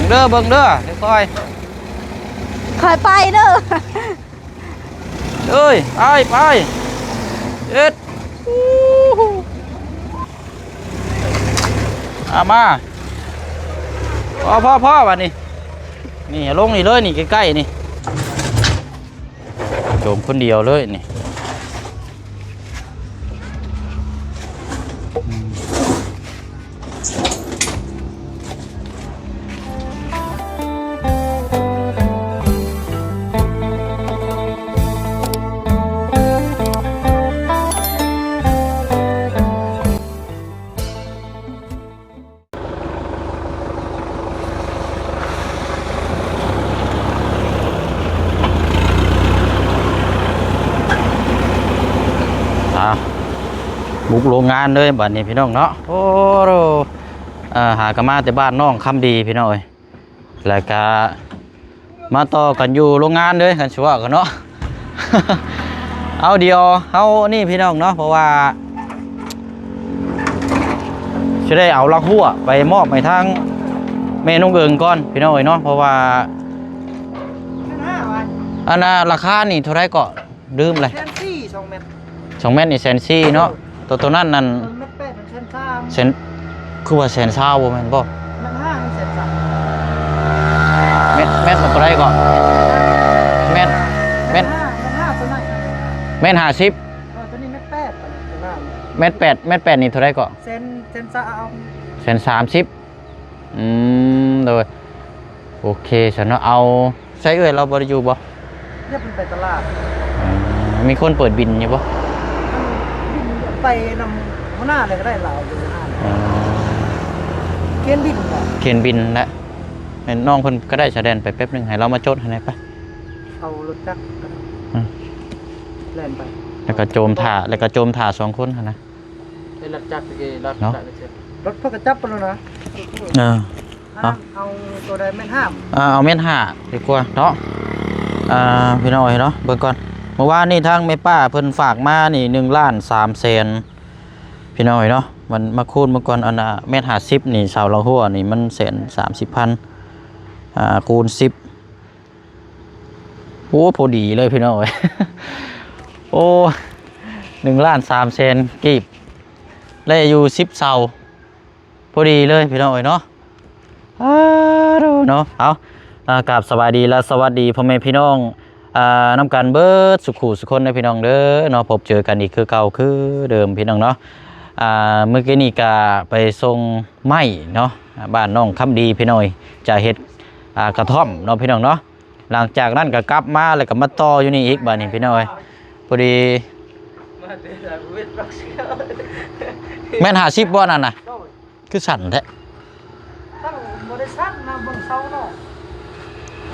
เด้อเบิ่งเด้อค่อยไปเด้อเอ้ยไปเอ็ดมาพ่อวันนี้นี่ลงนี่เลยนี่ใกล้ๆนี่โจมคนเดียวเลยนี่บุกโรงงานเลยบัดนี้พี่น้องเนาะโอ้โหหากมาแต่บ้านน้องคำดีพี่น้องแล้วก็มาต่อกันอยู่โรงงานเลยกันชัวกันเนาะ เอาเดียวเอานี่พี่น้องเนาะเพราะว่าจะได้เอาลักหัวไปมอบไปทางเมนูเกิงก่อนพี่น้องเนาะเพราะว่าอันน่ะราคานี่เท่าไรก็ดื่มเลย2 เม็ดนี่140,000เนาะตัวนั้นนั่นเซนคือว่า120,000บ่แม่นบ่เม็ดมันตัวไรก็เม็ด50ตัวนี้เม็ด8นี่เท่าไรก็เซน30โดยโอเคฉันเอาใช้เราบ่ได้อยู่บ่เนี่ยเป็นไปตลาดมีคนเปิดบินอยู่บ่ไปนำหัวหน้าเลยก็ได้เราอยู่หัวหน้าเขียนบินและน้องคนก็ได้แสดงไปแป๊บนึงให้เรามาโจทย์ให้ไหนปะเอารถจักรแล่นไปแล้วก็โจมถ่า2 คนนะรถจักรรถพวกกระจับไปแล้วนะเอาตัวใดเม็ด5เอาเม็ด5ดีกว่าเนาะพี่น้อยเนาะเบิ่งก่อนเมื่อวานนี่ทางแม่ป้าเพิ่นฝากมานี่1,300,000พี่น้อยเนาะมันมาคูณเมื่อก่อนอันน่ะเม็ด50นี่เสาละหัวนี่มัน130,000คูณ10โอ้พอดีเลยพี่น้อย โอ้1,300,000กีบเลยอยู่10เสาพอดีเลยพี่น้อยเนาะเนาะเอากราบสวัสดีและสวัสดีพ่อแม่พี่น้องน้ำกันเบิดสุขุสุคนในพี่น้องเด้อเนาะพบเจอกันอีกคือเก่าคือเดิมพี่น้องเนาะเมื่อกี้นี่ก็ไปส่งไม้เนาะบ้านน้องคำดีพี่น้อยจะเฮ็ดกระท่อมเนาะพี่น้องเนาะหลังจากนั้นก็กลับมาแล้วก็มาต่ออยู่นี่อีกบ้านนี้พี่น้อยพอดีแม่น50บ่นั่นน่ะคือสั่นแท้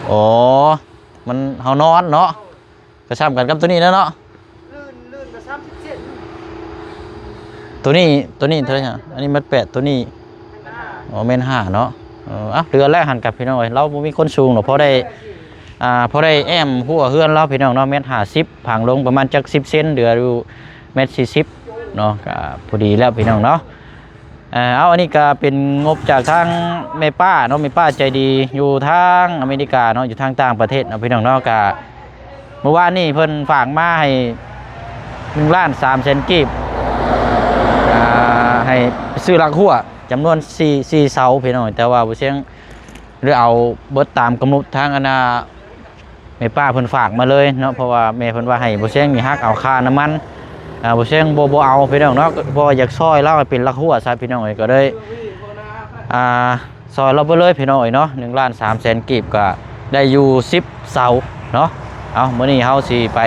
อ๋อมันเฮานอนเนาะกระชับกันกับตัวนี้แล้วเนาะลื่นกระชับ17ตัวนี้เท่าไหร่ฮะอันนี้มัน8ตัวนี้อ๋อเมน5เนาะเรือแรกหันกับพี่น้องเราบ่มีคนสูงเนาะพอได้แอมหัวเฮือนเราพี่น้องเนาะเมตร50ผังลงประมาณจัก10 เซนเดืออยู่เมตร40เนาะก็พอดีแล้วพี่น้องเนาะเอาอันนี้ก็เป็นงบจากทางแม่ป้าเนาะแม่ป้าใจดีอยู่ทางอเมริกาเนาะอยู่ทางต่างประเทศเนาะพี่น้องเนาะก็เมื่อวานนี้เพิ่นฝากมาให้1,300,000กีบให้ซื้อลักหัวจำนวน4เสาพี่น้องแต่ว่าบ่เสียงหรือเอาเบิดตามกำหนดทางแม่ป้าเพิ่นฝากมาเลยเนาะเพราะว่าแม่เพิ่นว่าให้บ่เสียงนี่ฮักเอาค่าน้ำมันบ่เสียงบ่เอาพี่น้องเนาะบ่อยากซอยเล่าให้เป็นลักหัวซะพี่น้องก็เลยซอยเราไปเลยพี่น้องเนาะ1,300,000กีบก็ได้อยู่10เสาเนาะเอามื้อนี้เฮาสิไป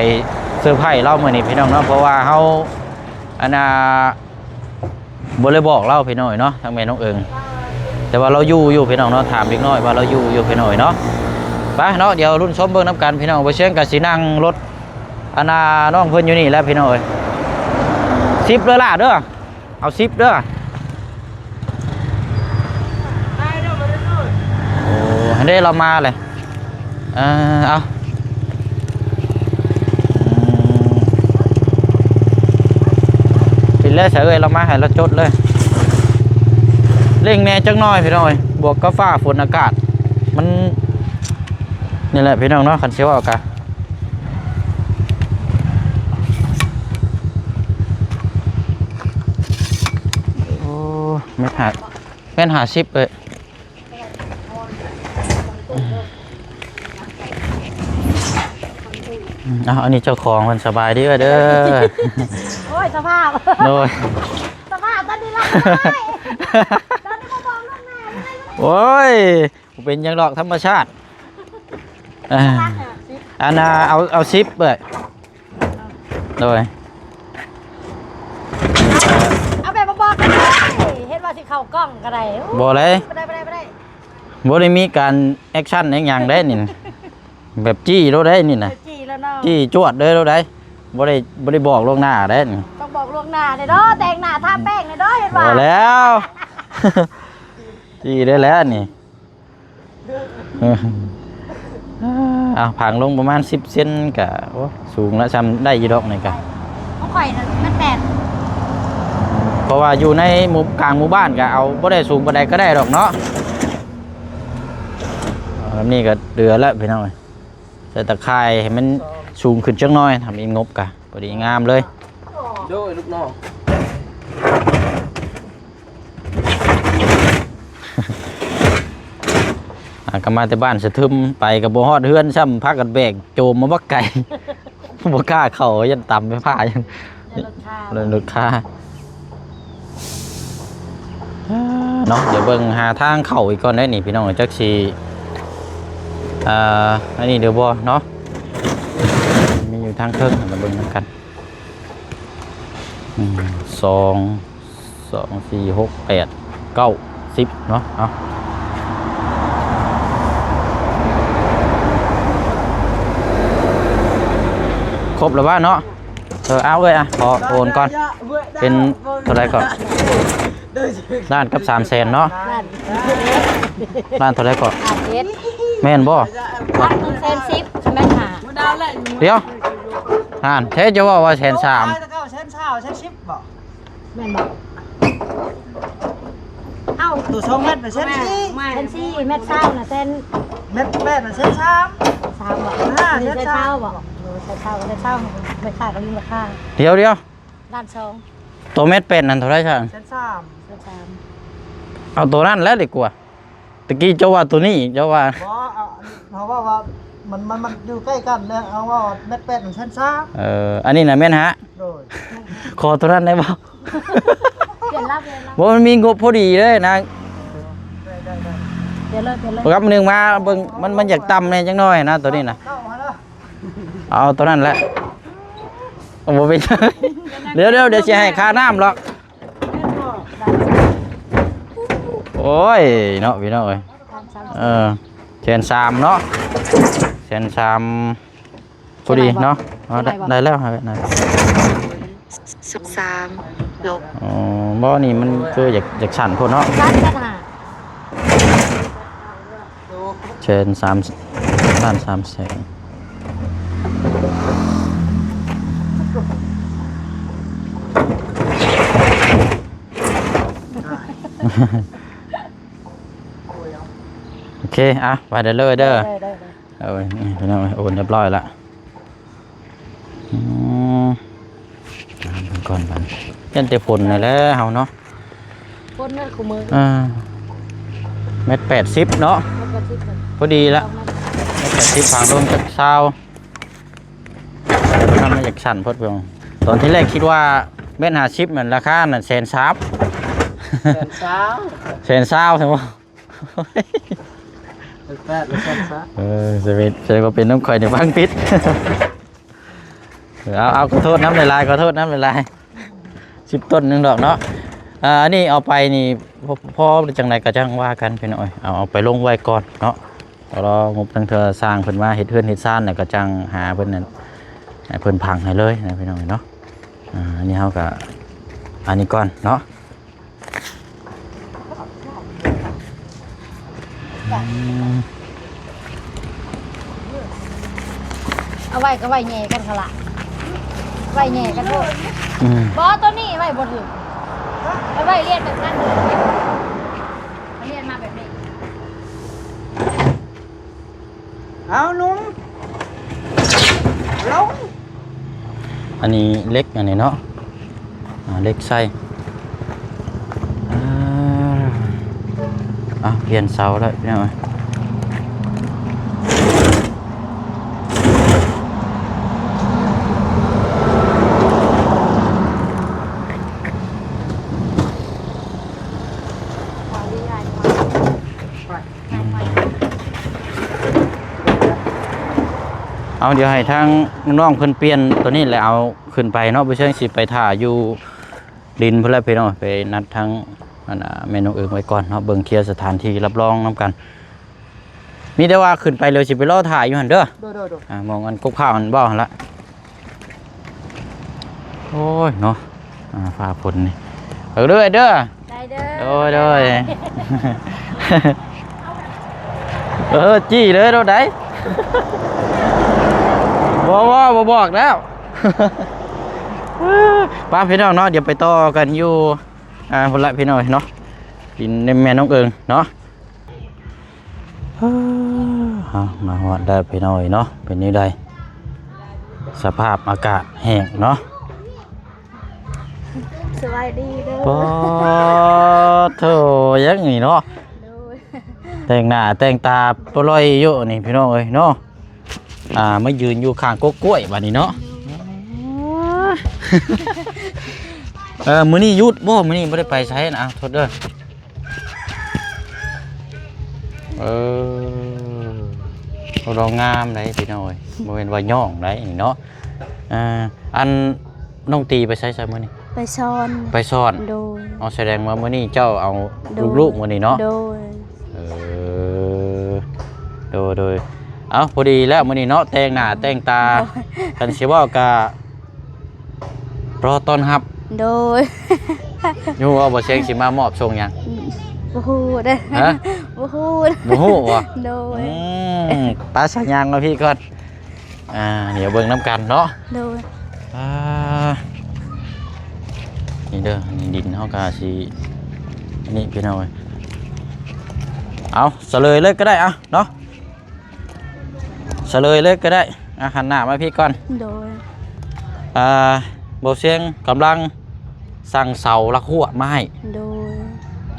เซอร์ไพรส์เล่ามื้อนี้พี่น้องเนาะเพราะว่าเฮาบ่ได้บอกเล่าพี่น้องเนาะทางแม่น้องเอิงแต่ว่าเราอยู่พี่น้องเนาะถามเล็กน้อยว่าเราอยู่พี่น้องเนาะไปเนาะเดี๋ยวรุ่นชมเบิ่งน้ำกันพี่น้องบ่เสียงก็สินั่งรถน้องเพิ่นอยู่นี่แล้วพี่น้อง10เด้อล่ะเด้อเอา10เด้อโอ้ให้ได้เรามาเลยเอาปิดเลยเสยเรามาให้เราจดเลยเร่งแน่จังน้อยพี่น้อยบวกก็ฟ้าฝนอากาศ มันนี่แหละพี่น้องเนาะคันเชียวเอากะโอ้แม่นหาชิปเลยอันนี้เจ้าของมันสบายดีเด้อ โอ้ยสภาพ โดย สภาพตอนนี้เราไม่ตอนนี้มาบอกลูกแม่ โอ้ยเป็นยังดอกธรรมชาติอันน่ะเอาชิปเลยโดย เอาแบบมาบอกกันเลยเห็นว่าสิเข้ากล้องก็ได้ บ่เลย ไม่ได้ บ่ได้มีการแอคชั่นอย่างได้นี่แบบจี้เราได้นี่นะ จี้แล้วเนาะ จี้จวดเลยเราได้บ่ได้บอกล่วงหน้าได้นี่ ต้องบอกล่วงหน้าเด้อแต่งหน้าทาแป้งเด้อเห็นว่า บ่แล้ว จี้ได้แล้วนี่เอาผังลงประมาณ10 เซนกะโอ้สูงแล้วซ้ำได้อยู่ดอกนี่กะ ของข่อยน่ะมันแปด เพราะว่าอยู่ในกลางหมู่บ้านก็เอาบ่ได้สูงบ่ได้ก็ได้ดอกเนาะแบบนี้ก็เดือแล้วพี่น้องใส่ตะไคร้ให้มันสูงขึ้นจักหน่อยทำเองงบกะพอดีงามเลยโดยลูกน้องก็มาแต่บ้านสะทึมไปกับบ่ฮอดเฮือนซ้ำพักกันแบกโจมมาบักไก่ บ่กล้าเข้ายันต่ำไปผ้ายันเลยลดค่าเนาะเดี๋ยวเบิ่งหาทางเข้าอีกก่อนได้นี่พี่น้องจักสิอันนี้เดี๋ยวบ่เนาะมีอยู่ทางเทิงมาเบิ่งกัน2 4 6 8 9 10เนาะเอาครบแล้วว่าเนาะเอาเลยอ่ะขอโอนก่อนเป็นเท่าไรก่อนล้านกับ300,000เนาะล้านเท่าไรก่อนแม่นบ่ ล้าน110,000แม่นหา เดี๋ยวเทจะว่า130,000 แม่นบ่เอ้า ตัว2เมตรเป็นเส้นสี่ เส้นซี่เม็ดเช้าน่ะเส้น เมตร8เป็นเส้น3 3บ่เส้นเช้าบ่เส้นเช้าไม่ค่าก็มีราคา เดี๋ยวล้าน2 ตัวเม็ดเป็นนั่นเท่าไรใช่ เส้น3 เส้น3 เอาตัวนั้นแล้วดีกว่าตะกี้เจ้าว่าตัวนี้อีกเจ้าว่า บ่เอาเพราะว่ามันอยู่ใกล้กันเลยเอาว่าเมตร8เป็นเส้น3 อันนี้น่ะแม่นฮะ โดย ขอตัวนั้นได้บ่ เปลี่ยนรับ บ่มันมีงบพอดีเลยนะ ได้ เปลี่ยนเลย ครับนึงมาเบิ่งมันอยากต่ำแน่จังน้อยนะตัวนี้น่ะ เข้ามาแล้ว เอาตัวนั้นแหละบ่เป็นเดี๋ยวสิให้ค่าน้ำหรอกโอ้ยเนาะพี่น้องเอ้ย130,000เนาะ130,000พอดีเนาะได้แล้วครับได้13 อ๋อบ่นี่มันคืออยากสั่นพุ่นเนาะ ล้านกันหา 3,300,000 โอเคไปเด้อเลยเด้อนี่พี่น้องโอนเรียบร้อยละก่อนบันยันเตะฝนนี่แหละเฮาเนาะ คนนั่นคู่มือ เม็ด80เนาะพอดีละเม็ด80ฝั่งลงจากเช้าทำมาจากสั่นพดเพียงตอนที่แรกคิดว่าเม็ด50เหมือนราคาน่ะ130,000 เส้น3 120,000ใช่ไหม 8เป็นเส้น3 จะเป็นน้ำข่อยในฟังปิด เอาขอโทษน้ำลายขอโทษน้ำลาย10 ต้นหนึ่งดอกเนาะอันนี้เอาไปนี่พ่อจังไรก็จังว่ากันไปหน่อยเอาไปลงไว้ก่อนเนาะรองบทางเธอสร้างเพิ่นมาเฮ็ดเฮือนเฮ็ดซ่านน่ะก็จังหาเพิ่นนั่นให้เพิ่นพังให้เลยนะพี่น้องเนาะอันนี้เฮาก็อันนี้ก่อนเนาะเอาไว้ก็ไว้แหน่กันขละไว้แหน่กันโทษบอตัวนี้ไว้บนถึงไว้เรียนแบบนั้นเลยเรียนมาแบบนี้ เอานุ่มลง อันนี้เล็กอันนี้เนาะเล็กไส้เปลี่ยนเสาแล้วพี่น้องเอาเดี๋ยวให้ทางน้องเพิ่นเปลี่ยนตัวนี้แล้วเอาขึ้นไปเนาะบ่เชิงสิไปถ่าอยู่ดินเพิ่นแล้วพี่น้องไปนัดทางเมนูอื่นไว้ก่อนเนาะเบิ่งเคลียร์สถานที่รับรองนํกันมีแต่ว่าขึ้นไปเลยสิไปรอถ่ายอยู่หั่นเด้อมองอันกกข้าวมันบ่หั่นละโอ้ยเนาะฟ้าฝนนี่เด้อเด้อได้เด้อโดยจี้เลยเราได้บ่บอกแล้วป้าพี่น้องเนาะเดี๋ยวไปต่อกันอยู่คนละพี่น้องเนาะกินในแม่น้องเอิงเนาะมาหอดได้พี่น้อยเนาะเป็นนี้ได้สภาพอากาศแห้งเนาะสบายดีเด้อโธ่ยังไงเนาะแต่งหน้าแต่งตาปล่อยเยอะนี่พี่น้องเอ้ยเนาะมายืนอยู่ข้างกกล้วยบัดนี้เนาะมื้อนี้หยุดบ่มื้อนี้บ่ได้ไปใช้นะโทษเด้อเรางามได้พี่น้อยบ่แม่นว่าย่องได้นี่เนาะอันน้องตีไปใช้มื้อนี้ไปซ่อนโดยเอาแสดงว่ามื้อนี้เจ้าเอาลูกๆมื้อนี้เนาะโดยเอาพอดีแล้วมื้อนี้เนาะแต่งหน้าแต่งตากันสิเว้ากะรอต้อนรับโดยอยู่เอาบ่เสียงสิมามอบส่งหยังบ่ฮู้เด้อฮะบ่ฮู้ว่ะโดยป้าสัญญาณมาพี่ก่อนเดี๋ยวเบิ่งน้ำกันเนาะโดยนี่เด้อนี่ดินเฮากะสินี่พี่น้อยเอาเสลยเลยก็ได้เนาะเสลยเลยก็ได้หันหน้ามาพี่ก่อนโดยบ่เสียงกำลังสั่งเสาละหัวมาให้โดย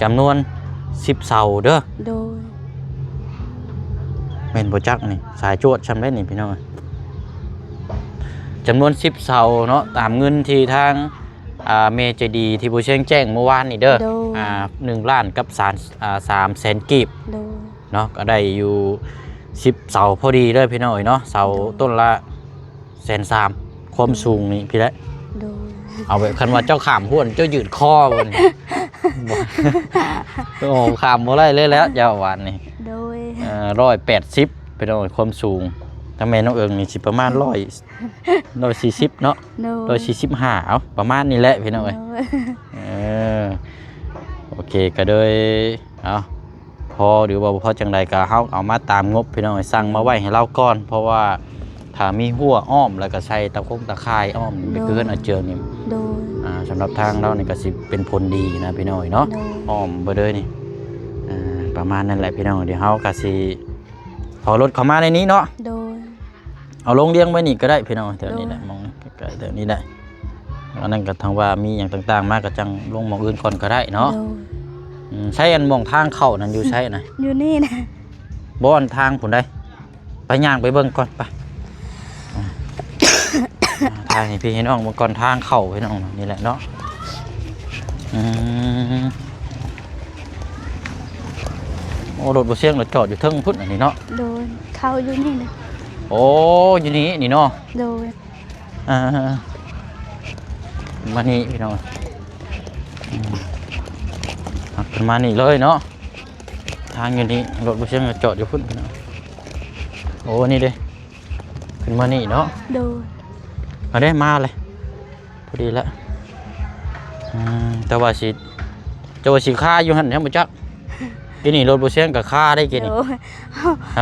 จำนวน10เสาเด้อโดยแม่นบ่จักนี่สายจวดชำได้นี่พี่น้องจำนวน10เสาเนาะตามเงินที่ทางเมเจดีที่บ่เสียงแจ้งเมื่อวานนี่เด้อ1 ล้านกับ3 แสนกีบเนาะก็ได้อยู่10เสาพอดีเลยพี่น้อยเนาะเสาต้นละ130,000ความสูงนี่พี่ละเอาแบบคันว่าเจ้าขามห้วนเจ้ายืดคอบนโอ้ขามบ่ได้เลยแล้วเจ้าวันนี่180พี่น้อยความสูงถ้าแม่น้องเอิงนี่สิประมาณ140เนาะ145เอาประมาณนี้แหละพี่น้อยโอเคก็เลยเอาพอหรือว่าพอจังใดก็เฮาเอามาตามงบพี่น้อยสั่งมาไว้ให้เราก่อนเพราะว่าถ้ามีหัวอ้อมแล้วก็ใส่ตะข่ายอ้อมไปเกินอาเจือนี่สำหรับทางเรานี่ก็สิเป็นผลดีนะพี่น้อยเนาะอ้อมบ่เด้อนี่ประมาณนั้นแหละพี่น้องเดี๋ยวเฮาก็สิพอรถเข้ามาในนี้เนาะเอาลงเลี้ยงไว้นี่ก็ได้พี่น้องแถวนี้แหละมองใกล้ๆแถวนี้ได้อันนั้นก็ทางว่ามีอย่างต่างๆมากก็จังลงมองอื่นก่อนก็ได้เนาะใช้อันมองทางเข้านั่นอยู่ใช่นะอยู่นี่นะบ่อนทางผุนได้ไปย่างไปเบิ่งก่อนไปทางให้พี่ให้น้องมาก่อนทางเข้าพี่น้องนี่แหละเนาะโอ้รถบ่เสียงรถจอดอยู่เทิงพุ่นอันนี้เนาะโดนเข้าอยู่นี่นะโอ้อยู่นี่เนาะโดนมานี่พี่น้องขึ้นมานี่เลยเนาะทางอยู่นี่รถบ่เสียงรถจอดอยู่พุ่นพี่น้องโอ้นี่เด้ขึ้นมานี่เนาะโดนเอาได้มาเลยพอดีแล้วแต่ว่าสิค่าอยู่หั่นยังบ่จักกินนี่รถบ่เสียงกับค่าได้กินนี่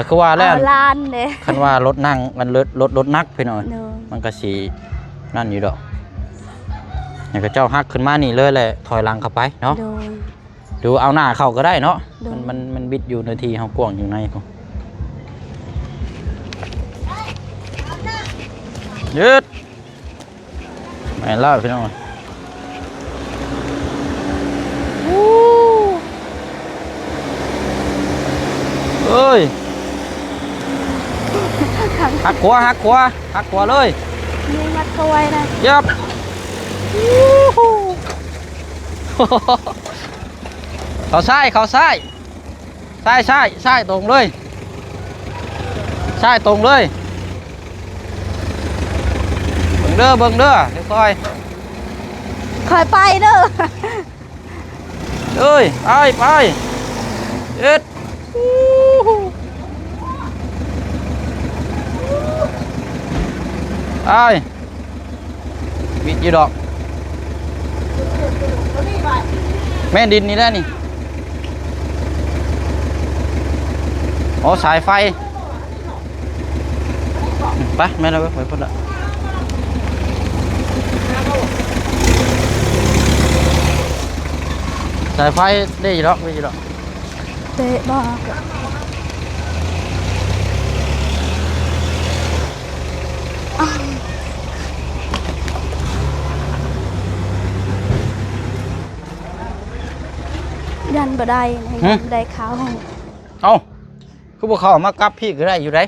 คือว่าแล้วล้านเด้คันว่ารถนั่งมันรถนักพี่น้อยมันก็สินั่นอยู่ดอกนี่ก็เจ้าฮักขึ้นมานี่เลยแหละถอยหลังเข้าไปเนาะดูเอาหน้าเข้าก็ได้เนาะมันบิดอยู่ในที่เฮากว้างอยู่ในก็ ยืดไม่เล่าพี่น้องเอ้ยหักขวาเลยนี่มัดตัวไว้นะยับเขาซ้ายตรงเลยซ้ายตรงเลยเบิ่งเด้อเดี๋ยวคอยไปเด้อเอ้ยไปเอ็ดวิดอยู่ดอกแม่ดินนี่แหละนี่อ๋อสายไฟไปแม่เราไปพุ่นละสายไฟได้ยี่ดอกเตะบอกยันบ่ได้ยันได้เขาเอาคือพวกเขามากับพี่ก็ได้อยู่ไหน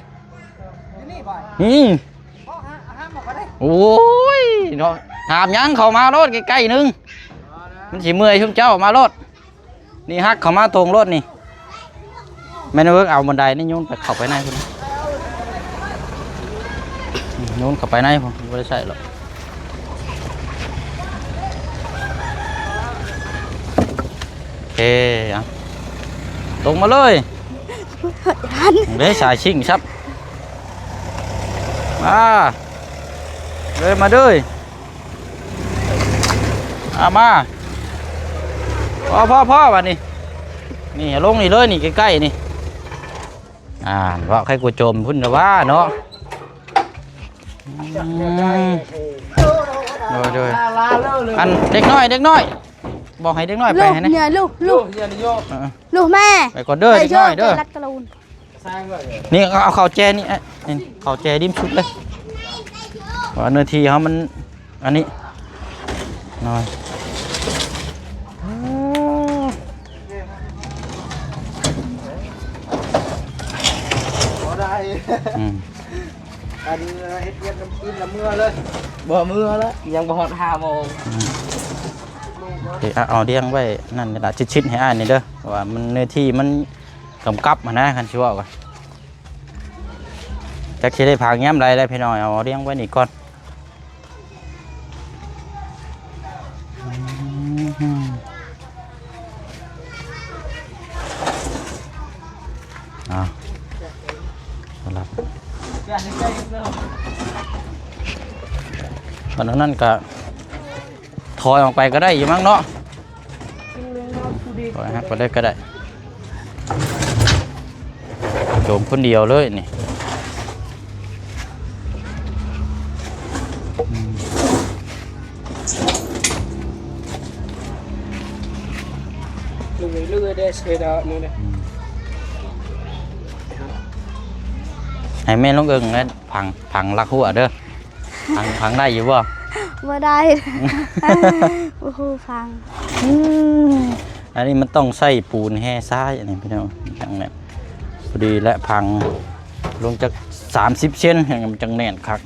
นี่โอ้ยเนาะหามยังเขามารถใกล้ๆนึงมันสิเมื่อยชุ่มเจ้ามารถนี่ฮักเขามาตรงรถนี่แม่นเพิ่งเอาบันไดนี่โยนไปเข้าไปในพุ่นโยนเข้าไปในผมไม่ได้ใช่หรอกโอเคตรงมาเลยเด้สายชิงครับมาเลยมาด้วยมาพ่อวันนี้นี่ลงนี่เลยนี่ใกล้ๆนี่ว่าใครกูโจมพุ่นนะว่าเนาะโดยอันเด็กน้อยบอกให้เด็กน้อยไปให้นะเนี่ยลูกแม่ไปก่อนเด้อเด็กน้อยเด้อนี่เอาข้าวแจนี่ข้าวแจดิ้มชุดเลยว่าเนื้อทีเขามันอันนี้น้อยอันเฮ็ดเวียนน้ำกินละเมื่อเลยบ่เมื่อแล้วยังบ่ฮอด5 โมงเอาเลี้ยงไว้นั่นนี่ล่ะชิดๆให้อ่านนี่เด้อว่ามันเนื้อที่มันกำกับมานะคันชิว่าก่อนจักสิได้พาแง้มไรได้พี่น้อยเอาเลี้ยงไว้นี่ก่อนวันนั้นก็ถอยออกไปก็ได้อยู่มั้งเนาะถอยหักไปได้ก็ได้โจมคนเดียวเลยนี่ลูกได้เสียดอกนี่เลยให้แม่ลงเอิงแล้วพังลักหัวเด้อพังได้อยู่บ่บ่ได้โอ้โหพังอันนี้มันต้องใส่ปูนแห่ทรายอันนี้พี่น้องจังแน่นพอดีและพังลงจาก30 เซนอย่างมันจังแน่นคัก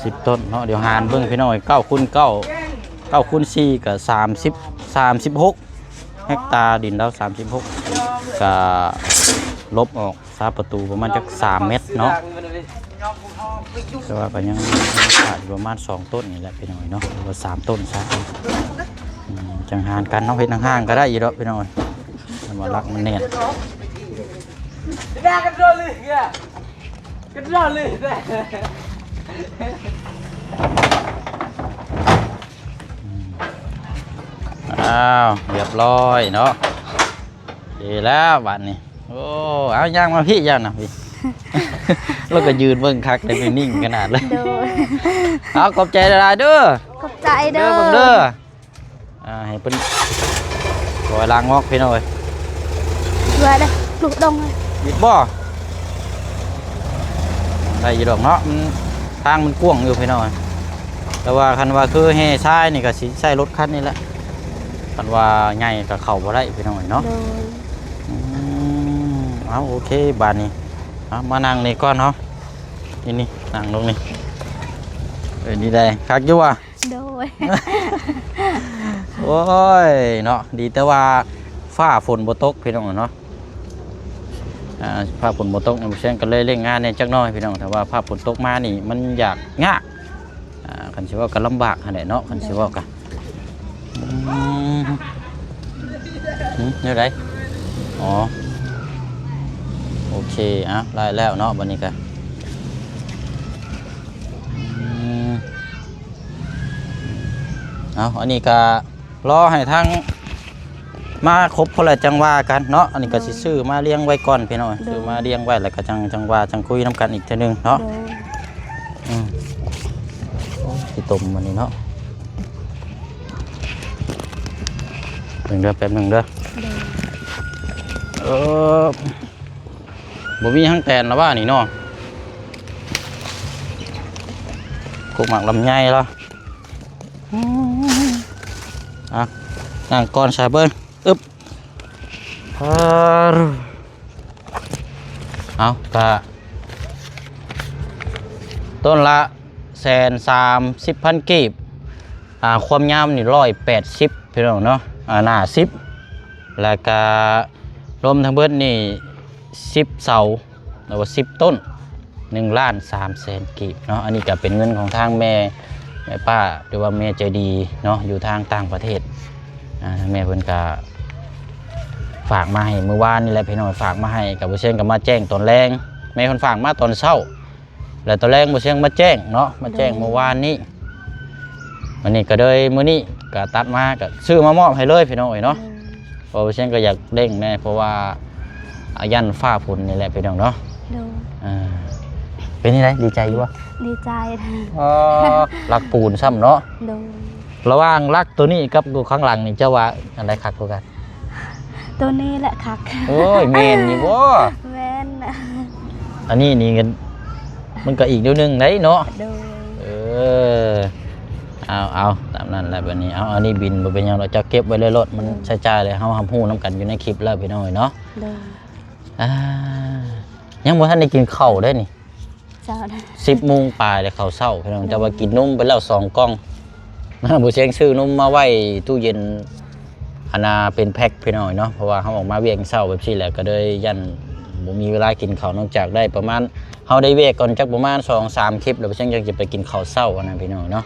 10 ต้นเนาะเดี๋ยวหารเบิ่งพี่น้อย9 คูณ 9 9 คูณ 4ก็36 เฮกตาร์ดินแล้ว36ก็ลบออกซาประตูประมาณจัก3 เมตรเนาะแต่ว่าก็ยังขาดประมาณ2 ต้นนี่แหละพี่น้อยเนาะหรือว่า3 ต้นซะจังหารกันเนาะเฮ็ดห่างๆก็ได้อีดอกพี่น้อยมารักมันแน่นกันรอเลยกันรอเลยเรียบร้อยเนาะดีแล้วบัดนี้โอ้เอาย่างมาพี่ย่างนะพี่ แล้วก็ยืนเบิ่งคักได้เป็นนิ่งขนาดเลย โดย เอาขอบใจหลายๆเด้อ ขอบใจเด้ เด้อ อ เบิ่งเด้อให้เพิ่นปล่อยล้างงอกพี่น้อย ด้วยเด้อลูกดงเลย หยิบบ่ได้อยู่ดอกเนาะทางมันกว้างอยู่พี่น้อยแต่ว่าคันว่าคือแห่ชายนี่ก็สิใช้รถคันนี้แหละคันว่าใหญ่ก็เข้าบ่ได้พี่น้อยเนาะ โดย เอาโอเคบานนี้มานั่งนี่ก่อนเนาะนี่นั่งลงนี่นี่ได้คักอยู่ว่ะ โดย โอ้ยเนาะดีแต่ว่าฟ้าฝนบ่ตกพี่น้องเนาะฟ้าฝนบ่ตกเช่นก็เลยเร่งงานเนี่ยจักหน่อยพี่น้องแต่ว่าฟ้าฝนตกมานี่มันอยากยากคันสิว่าก็ลำบากหั่นแหละเนาะคันสิว่ากันนี่ได้อ๋อโอเคได้แล้วเนาะวันนี้กันอันนี้ก็รอให้ทั้งมาครบพอแล้วจังว่ากันเนาะอันนี้ก็สิซื้อมาเลี้ยงไว้ก่อนพี่น้อยซื้อมาเลี้ยงไว้แล้วก็จังว่าจังคุยน้ำกันอีกทีนึงเนาะสิต้มวันนี้เนาะแป๊บหนึ่งเด้อบ่มีทั้งแตนแล้วว่านี่เนาะกุกหมักลำไยแล้วนั่งก้อนชาเบิ้ลอึ๊บเอากะต้นละ130,000 กีบความยาวนี่180พี่น้องเนาะหน้า10แล้วก็รวมทั้งเบิดนี่10 เสาหรือว่า10 ต้น1,300,000 กีบเนาะอันนี้ก็เป็นเงินของทางแม่ป้าหรือว่าแม่ใจดีเนาะอยู่ทางต่างประเทศแม่เพิ่นก็ฝากมาให้เมื่อวานนี่แหละพี่น้องฝากมาให้กับบ่เชียงก็มาแจ้งตอนแรงแม่เพิ่นฝากมาตอนเช้าแล้วตอนแรงบ่เชียงมาแจ้งเนาะมาแจ้งเมื่อวานนี้วันนี้ก็เลยมื้อนี้ก็ตัดมาก็ซื้อมามอบให้เลยพี่น้องเนาะเพราะบ่เชียงก็อยากเร่งแน่เพราะว่ายันฟ้าฝนนี่แหละพี่น้องเนาะเป็นยังไงดีใจอยู่วะดีใจรักปูนซ้ำเนาะ โดย ระหว่างรักตัวนี้กับตัวข้างหลังนี่เจ้าว่าอะไรคักกว่ากัน ตัวนี้แหละคัก โอ้ยเมนนี่บ่ แม่นอันนี้นี่กันมันก็อีกเดี๋ยวนึงได้เนาะ โดยเอาตามนั้นแหละแบบนี้อันนี้บินบ่เป็นหยังเราจะเก็บไว้เลยรถมันใช้จ่ายเลยเฮาฮู้นํกันอยู่ในคลิปแล้วพี่น้อยเนาะโดยยังบ่ทันได้กินข้าวได้นี่เช้านะ 10 โมงปลายเลยข้าวเช้าพี่น้องจะว่ากินนมไปแล้ว2 กล่องบ่เชียงซื้อนมมาไว้ตู้เย็นเป็นแพ็คพี่น้อยเนาะเพราะว่าเฮาออกมาเวียงเช้าแบบนี้แหละก็เลยยันบ่มีเวลากินข้าวนอกจากได้ประมาณเฮาได้เวกก่อนจักประมาณ 2-3 คลิปแล้วบ่เชียงจะไปกินข้าวเช้านะพี่น้องเนาะ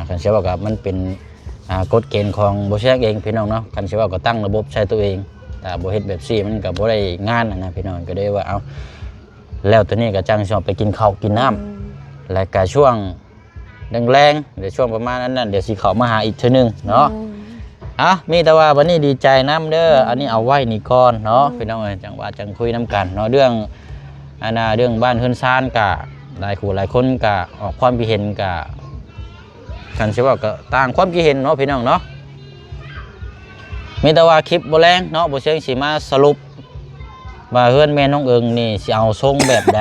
คันสิว่าก็มันเป็นกฎเกณฑ์ของบ่เชียงเองพี่น้องเนาะคันสิว่าก็ตั้งระบบใช้ตัวเองแต่บ่เฮ็ดแบบนี้มันก็บ่ได้งานนะพี่น้องก็ได้ว่าเอาแล้วตัวนี้ก็จังสิไปกินข้าวกินน้ำแล้วก็ช่วงแรงๆเดี๋ยวช่วงประมาณนั้นเดี๋ยวสิเข้ามาหาอีกเทื่อนึงเนาะมีแต่ว่าวันนี้ดีใจน้ำเด้ออันนี้เอาไว้นี่ก่อนเนาะพี่น้องจังว่าจังคุยน้ำกันเนาะเรื่องเรื่องบ้านเฮือนซ่านกะหลายคู่หลายคนกะออกความคิดเห็นกะกันสิว่าก็ต่างความคิดเห็นเนาะพี่น้องเนาะมีแต่ว่าคลิปบ่แรงเนาะบ่เชียงสิมาสรุปว่าเฮือนแม่น้องเอิงนี่สิเอาทรงแบบใด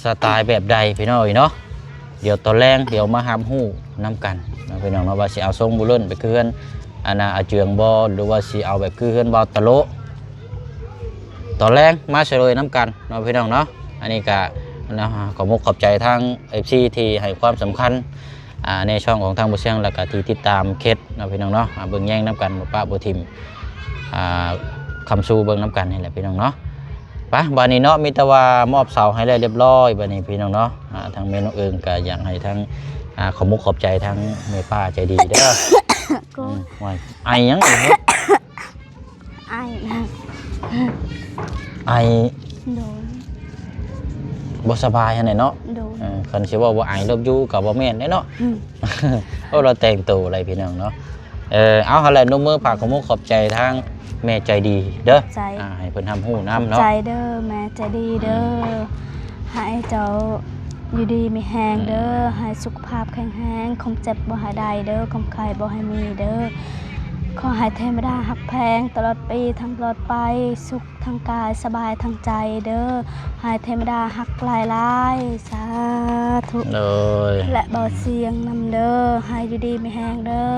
สไตล์แบบใดพี่น้องเนาะเดี๋ยวตอนแรงเดี๋ยวมาหามฮู้น้ำกันนะพี่น้องเนาะว่าสิเอาทรงบุเล่นไปคือเฮือนอาเจืองบ่หรือว่าสิเอาแบบคือเฮือนบ่ตะโลตอนแรงมาเฉลยน้ำกันเนาะพี่น้องเนาะอันนี้ก็ขอมุกขอบใจทาง FC ที่ให้ความสำคัญในช่องของทางบ่เชียงแล้วก็ที่ติดตามเคสเนาะพี่น้องเนาะเบิ่งแย่งน้ำกันบ่ป้าบ่ทิมคำสู้เบิ่งน้ำกันนี่แหละพี่น้องเนาะไปบัดนี้เนาะมีแต่ว่ามอบเสาให้ได้เรียบร้อยบัดนี้พี่น้องเนาะทางแม่น้องเอิงก็อยากให้ทางขอมุกขอบใจทางแม่ป้าใจดีเด้อว่าไอยังอีกเนาะไอโดนบ่สบายหั่นเนาะคันสิว่าบ่ไอลบอยู่ก็บ่แม่นเนาะเพราะเราแต่งตัวอะไรพี่น้องเนาะเอาหั่นแหละนมมือฝากขอมุกขอบใจทาง แม่ใจดีเด้อ ใจ ให้เพิ่นทำฮู้น้ำเนาะ ใจเด้อแม่ใจดีเด้อให้เจ้าอยู่ดีมีแหงเด้อให้สุขภาพแข็งแรงคมเจ็บบ่ให้ได้เด้อคมไข้บ่ให้มีเด้อขอให้เทวดาหักแพงตลอดปีทั้งตลอดไปสุขทางกายสบายทางใจเด้อให้เทวดาหักหลายๆสาธุ เลย และเบาเสียงนำเด้อให้อยู่ดีมีแหงเด้อ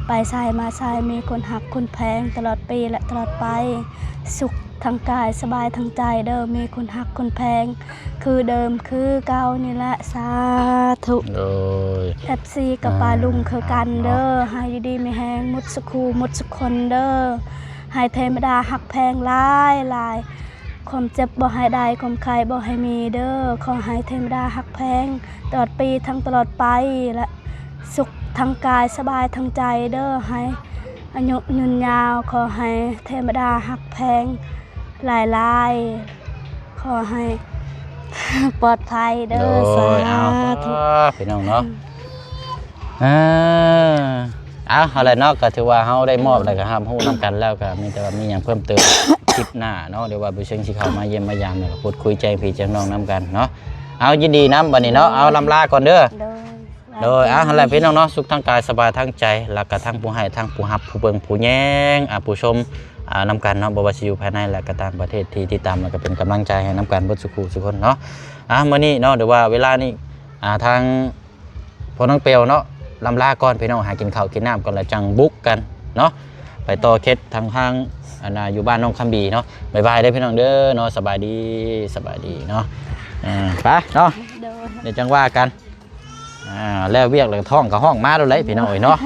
ไปใส่มาใส่มีคนหักคนแพงตลอดปีและตลอดไปสุขทางกายสบายทางใจเด้อมีคนหักคนแพงคือเดิมคือเก่านี่แหละสาธุ เลย FC กับปลาลุงคือกันเด้อให้อยู่ดีมีแหงมุดสุขูมุดสุขคนเด้อให้เทวดาหักแพงหลายความเจ็บบ่ให้ได้ความไข้บ่ให้มีเด้อขอให้เทวดาหักแพงตลอดปีทั้งตลอดไปและสุขทางกายสบายทางใจเด้อให้อายุยืนยาวขอให้เทวดาหักแพงหลายขอให้ ปลอดภัยเด้อสา เอา ธุ พี่น้องเนาะเอาอะไรเนาะก็ถือว่าเฮาได้มอบอะไรก็ห้ามฮู้นํกันแล้วก็มีแต่ว่ามีหยังเพิ่มเติม คลิปหน้าเนาะเดี๋ยวว่าผู้เชิงสิเข้ามาเยี่ยมมายามแล้วก็พูดคุยแจ้งพี่แจ้งน้องนํกันเนาะเอายินดีนํบัดนี้เนาะเอาลำลาก่อนเด้อโดยอะไรพี่น้องเนาะสุขทางกายสบายทางใจแล้วก็ทั้งผู้ให้ทั้งผู้รับผู้เบิ่งผู้แย่งผู้ชมนำกันเนาะบ่ว่าสิอยู่ภายในและก็ต่างประเทศที่ติดตามแล้วก็เป็นกำลังใจให้นำกันเบิดสุขทุกคนเนาะมื้อนี้เนาะเดี๋ยวว่าเวลานี้ทางพ่อน้องเปียวเนาะลำลาก่อนพี่น้องหากินข้าวกินน้ำก่อนแล้วจังบุกกันเนาะไปต่อเคสทางอยู่บ้านน้องคำบีเนาะบ๊ายบายเด้อพี่น้องเด้อเนาะสบายดีเนาะไปเนาะเดี๋ยวจังว่ากันแล้วเวียกแล้วท้องกับห้องมาแล้วเลยพี่น้องเนาะ